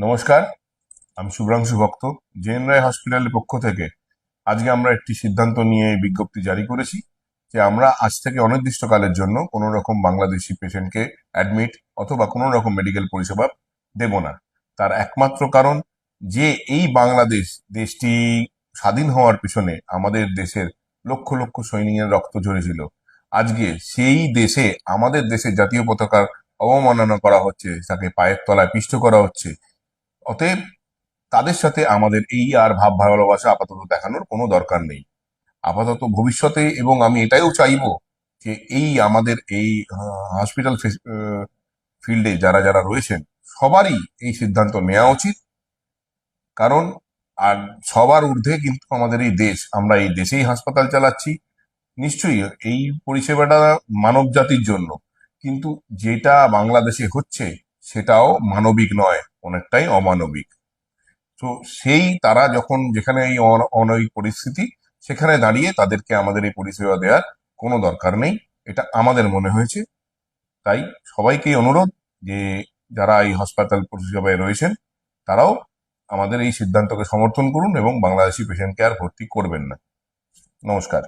নমস্কার, আমি শুভ্রাংশু ভক্ত। জেএন রায় হসপিটালের পক্ষ থেকে আজকে আমরা একটি সিদ্ধান্ত নিয়ে এই বিজ্ঞপ্তি জারি করেছি যে আমরা আজ থেকে অনির্দিষ্টকালের জন্য কোনো রকম বাংলাদেশি পেশেন্টকে অ্যাডমিট অথবা কোনো রকম মেডিকেল পরিষেবা দেব না। তার একমাত্র কারণ যে এই বাংলাদেশ দেশটি স্বাধীন হওয়ার পিছনে আমাদের দেশের লক্ষ লক্ষ সৈনিকের রক্ত ঝরেছিল। আজকে সেই দেশে আমাদের দেশের জাতীয় পতাকার অবমাননা করা হচ্ছে, তাকে পায়ের তলায় পিষ্ট করা হচ্ছে। অতএব তাদের সাথে আমাদের এই আর ভাব ভালোবাসা আপাতত দেখানোর কোনো দরকার নেই আপাতত ভবিষ্যতে। এবং আমি এটাও চাইবো যে এই আমাদের এই হসপিটাল ফিল্ডে যারা যারা রয়েছেন সবারই এই সিদ্ধান্ত নেওয়া উচিত। কারণ আর সবার ঊর্ধ্বে কিন্তু আমাদের এই দেশ, আমরা এই দেশেই হাসপাতাল চালাচ্ছি। নিশ্চয়ই এই পরিষেবাটা মানব জাতির জন্য, কিন্তু যেটা বাংলাদেশে হচ্ছে সেটাও মানবিক নয়, অনেকটাই অমানবিক। তো সেই তারা যখন যেখানে এই অনৈতিক পরিস্থিতি, সেখানে দাঁড়িয়ে তাদেরকে আমাদের এই পরিষেবা দেওয়ার কোনো দরকার নেই, এটা আমাদের মনে হয়েছে। তাই সবাইকেই অনুরোধ যে যারা এই হাসপাতাল পরিষেবায় রয়েছেন তারাও আমাদের এই সিদ্ধান্তকে সমর্থন করুন এবং বাংলাদেশি পেশেন্টকে আর ভর্তি করবেন না। নমস্কার।